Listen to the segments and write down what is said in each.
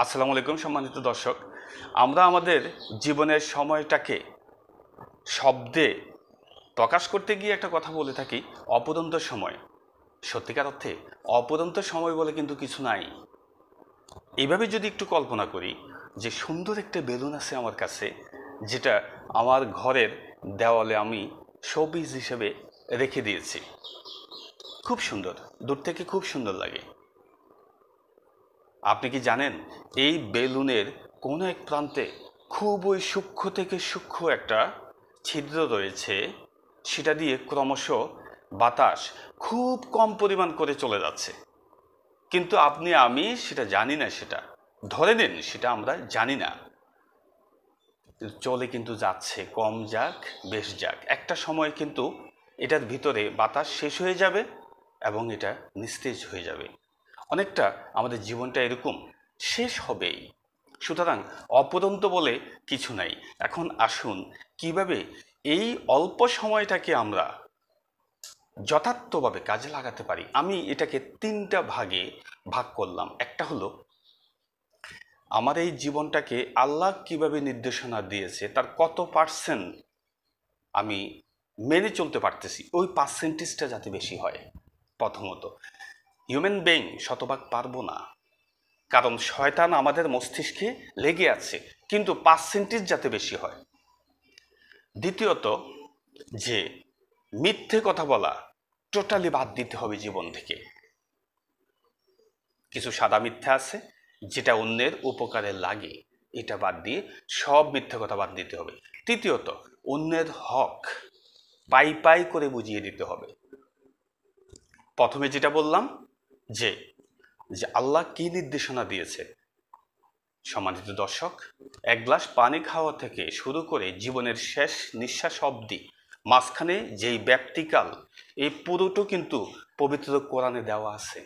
আসসালামু আলাইকুম সম্মানিত দর্শক। আমরা আমাদের জীবনের সময়টাকে শব্দে প্রকাশ করতে গিয়ে একটা কথা বলে থাকি, অপূরন্ত সময়। সত্যিকার অর্থে অপূরন্ত সময় বলে কিন্তু কিছু নাই। এইভাবে যদি একটু কল্পনা করি যে সুন্দর একটা বেলুন আছে আমার কাছে, যেটা আমার ঘরের দেওয়ালে আমি শোপিস হিসেবে রেখে দিয়েছি। খুব সুন্দর, দূর থেকে খুব সুন্দর লাগে। আপনি কি জানেন এই বেলুনের কোনো এক প্রান্তে খুবই সূক্ষ্ম থেকে সূক্ষ্ম একটা ছিদ্র রয়েছে, সেটা দিয়ে ক্রমশ বাতাস খুব কম পরিমাণ করে চলে যাচ্ছে, কিন্তু আপনি আমি সেটা জানি না। সেটা ধরে নিন সেটা আমরা জানি না, চলে কিন্তু যাচ্ছে। কম যাক বেশ যাক, একটা সময় কিন্তু এটার ভিতরে বাতাস শেষ হয়ে যাবে এবং এটা নিস্তেজ হয়ে যাবে। অনেকটা আমাদের জীবনটা এরকম শেষ হবেই। সুতরাং অপূরন্ত বলে কিছু নাই। এখন আসুন কিভাবে এই অল্প সময়টাকে আমরা যথার্থভাবে কাজে লাগাতে পারি। আমি এটাকে তিনটা ভাগে ভাগ করলাম। একটা হলো আমার এই জীবনটাকে আল্লাহ কিভাবে নির্দেশনা দিয়েছে তার কত পার্সেন্ট আমি মেনে চলতে পারতেছি, ওই পার্সেন্টেজটা যাতে বেশি হয়। প্রথমত, হিউম্যান বিইং শতভাগ পারবো না, কারণ শয়তান আমাদের মস্তিষ্কে লেগে আছে, কিন্তু পার্সেন্টেজ যাতে বেশি হয়। দ্বিতীয়ত, যে মিথ্যে কথা বলা টোটালি বাদ দিতে হবে জীবন থেকে। কিছু সাদা মিথ্যা আছে যেটা অন্যের উপকারে লাগে, এটা বাদ দিয়ে সব মিথ্যে কথা বাদ দিতে হবে। তৃতীয়ত, অন্যের হক পাই পাই করে বুঝিয়ে দিতে হবে। প্রথমে যেটা বললাম যে যে আল্লাহ কি নির্দেশনা দিয়েছে। সম্মানিত দর্শক, এক গ্লাস পানি খাওয়া থেকে শুরু করে জীবনের শেষ নিঃশ্বাস অবধি মাঝখানে যেই ব্যাপ্তিকাল, এই পুরোটো কিন্তু পবিত্র কোরআনে দেওয়া আছে।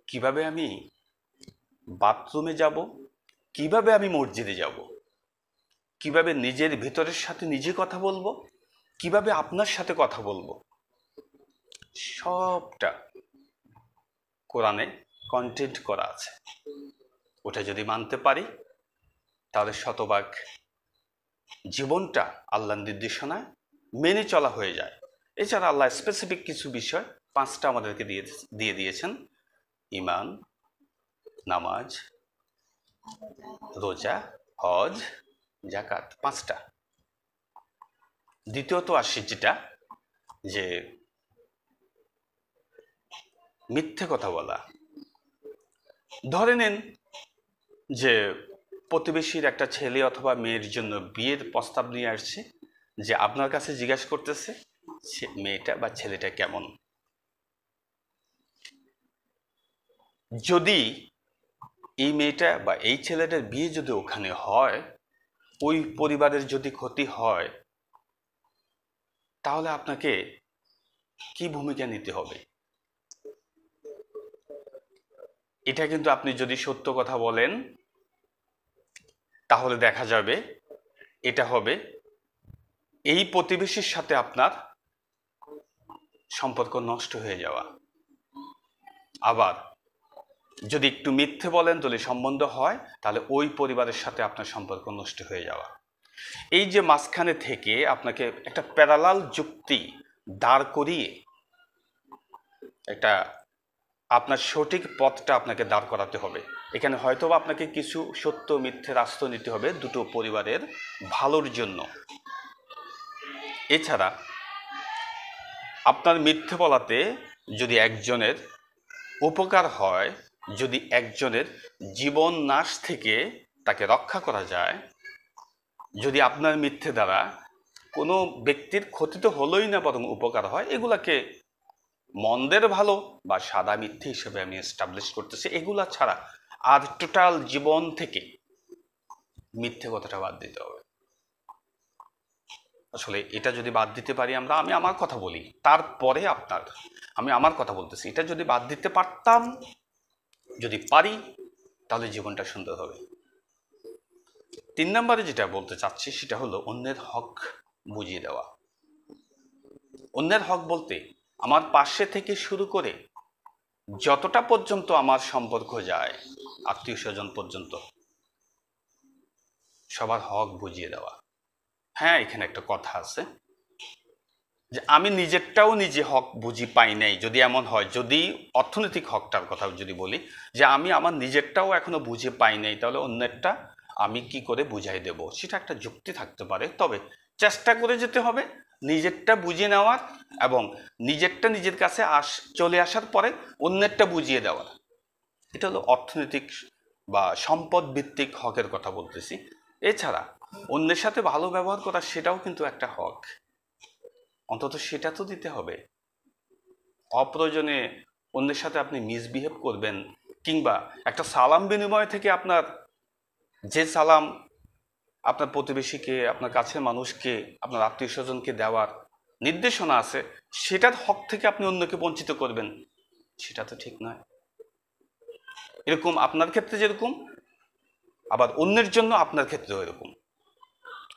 কিভাবে আমি বাথরুমে যাব, কিভাবে আমি মসজিদে যাব, কিভাবে নিজের ভিতরের সাথে নিজে কথা বলবো, কিভাবে আপনার সাথে কথা বলবো, সবটা কোরআনে কন্টেন্ট করা আছে। ওটা যদি মানতে পারি তাহলে শতভাগ জীবনটা আল্লাহর নির্দেশনায় মেনে চলা হয়ে যায়। এছাড়া আল্লাহ স্পেসিফিক কিছু বিষয় 5টা আমাদেরকে দিয়ে দিয়েছেন: ঈমান, নামাজ, রোজা, হজ, যাকাত, 5টা। দ্বিতীয়ত আসছে যেটা, যে মিথ্যে কথা বলা। ধরে নিন যে প্রতিবেশীর একটা ছেলে অথবা মেয়ের জন্য বিয়ের প্রস্তাব নিয়ে আসছে, যে আপনার কাছে জিজ্ঞাসা করতেছে মেয়েটা বা ছেলেটা কেমন। যদি এই মেয়েটা বা এই ছেলেটার বিয়ে যদি ওখানে হয়, ওই পরিবারের যদি ক্ষতি হয়, তাহলে আপনাকে কি ভূমিকা নিতে হবে? এটা কিন্তু আপনি যদি সত্য কথা বলেন তাহলে দেখা যাবে এটা হবে এই প্রতিবেশীর সাথে আপনার সম্পর্ক নষ্ট হয়ে যাওয়া। আবার যদি একটু মিথ্যে বলেন তাহলে সম্বন্ধ হয়, তাহলে ওই পরিবারের সাথে আপনার সম্পর্ক নষ্ট হয়ে যাওয়া। এই যে মাঝখানে থেকে আপনাকে একটা প্যারালাল যুক্তি দাঁড় করিয়ে একটা আপনার সঠিক পথটা আপনাকে দাঁড় করাতে হবে। এখানে হয়তো আপনাকে কিছু সত্য মিথ্যের আশ্রয় নিতে হবে দুটো পরিবারের ভালোর জন্য। এছাড়া আপনার মিথ্যে বলাতে যদি একজনের উপকার হয়, যদি একজনের জীবন নাশ থেকে তাকে রক্ষা করা যায়, যদি আপনার মিথ্যে দ্বারা কোনো ব্যক্তির ক্ষতি তো হলোই না বরং উপকার হয়, এগুলাকে মন্দের ভালো বা সাদা মিথ্যে হিসেবে আমি এস্টাবলিশ করতেছি। এগুলা ছাড়া আর টোটাল জীবন থেকে মিথ্যে কথাটা বাদ দিতে হবে। আসলে এটা যদি বাদ দিতে পারি আমরা, আমি আমার কথা বলি তারপরে আপনার, আমি আমার কথা বলতেছি, এটা যদি বাদ দিতে পারতাম, যদি পারি, তাহলে জীবনটা সুন্দর হবে। 3 নম্বরে যেটা বলতে চাচ্ছি সেটা হলো অন্যের হক বুঝিয়ে দেওয়া। অন্যের হক বলতে আমার পাশে থেকে শুরু করে যতটা পর্যন্ত আমার সম্পর্ক যায়, আত্মীয় স্বজন পর্যন্ত সবার হক বুঝিয়ে দেওয়া। হ্যাঁ, এখানে একটা কথা আছে যে আমি নিজেরটাও নিজে হক বুঝি পাই নাই, যদি এমন হয়, যদি অর্থনৈতিক হকটার কথা যদি বলি যে আমি আমার নিজেরটাও এখনো বুঝে পাই নাই, তাহলে অন্যেরটা আমি কি করে বুঝাই দেব, সেটা একটা যুক্তি থাকতে পারে। তবে চেষ্টা করে যেতে হবে নিজেরটা বুঝে নেওয়ার, এবং নিজেরটা নিজের কাছে চলে আসার পরে অন্যেরটা বুঝিয়ে দেওয়ার। এটা হলো অর্থনৈতিক বা সম্পদ ভিত্তিক হকের কথা বলতেছি। এছাড়া অন্যের সাথে ভালো ব্যবহার করা, সেটাও কিন্তু একটা হক, অন্তত সেটা তো দিতে হবে। অপ্রয়োজনে অন্যের সাথে আপনি মিসবিহেভ করবেন, কিংবা একটা সালাম বিনিময় থেকে আপনার যে সালাম আপনার প্রতিবেশীকে, আপনার কাছের মানুষকে, আপনার আত্মীয় স্বজনকে দেওয়ার নির্দেশনা আছে, সেটার হক থেকে আপনি অন্যকে বঞ্চিত করবেন, সেটা তো ঠিক নয়। এরকম আপনার ক্ষেত্রে যেরকম, আবার অন্যের জন্য আপনার ক্ষেত্রেও এরকম।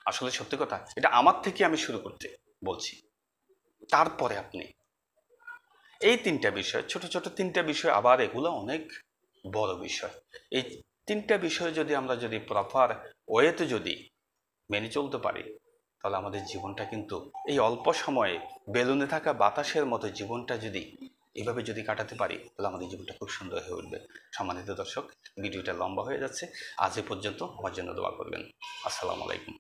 আসলে সত্যি কথা, এটা আমার থেকে আমি শুরু করতে বলছি, তারপরে আপনি এই তিনটা বিষয়, ছোট ছোট তিনটা বিষয়, আবার এগুলো অনেক বড় বিষয়। এই তিনটা বিষয় যদি আমরা প্রপার ওয়েতে যদি মেনে চলতে পারি, তাহলে আমাদের জীবনটা কিন্তু এই অল্প সময়ে বেলুনে থাকা বাতাসের মতো জীবনটা যদি এভাবে কাটাতে পারি, তাহলে আমাদের জীবনটা খুব সুন্দর হয়ে উঠবে। সম্মানিত দর্শক, ভিডিওটা লম্বা হয়ে যাচ্ছে, আজ এ পর্যন্ত। আমার জন্য দোয়া করবেন। আসসালামু আলাইকুম।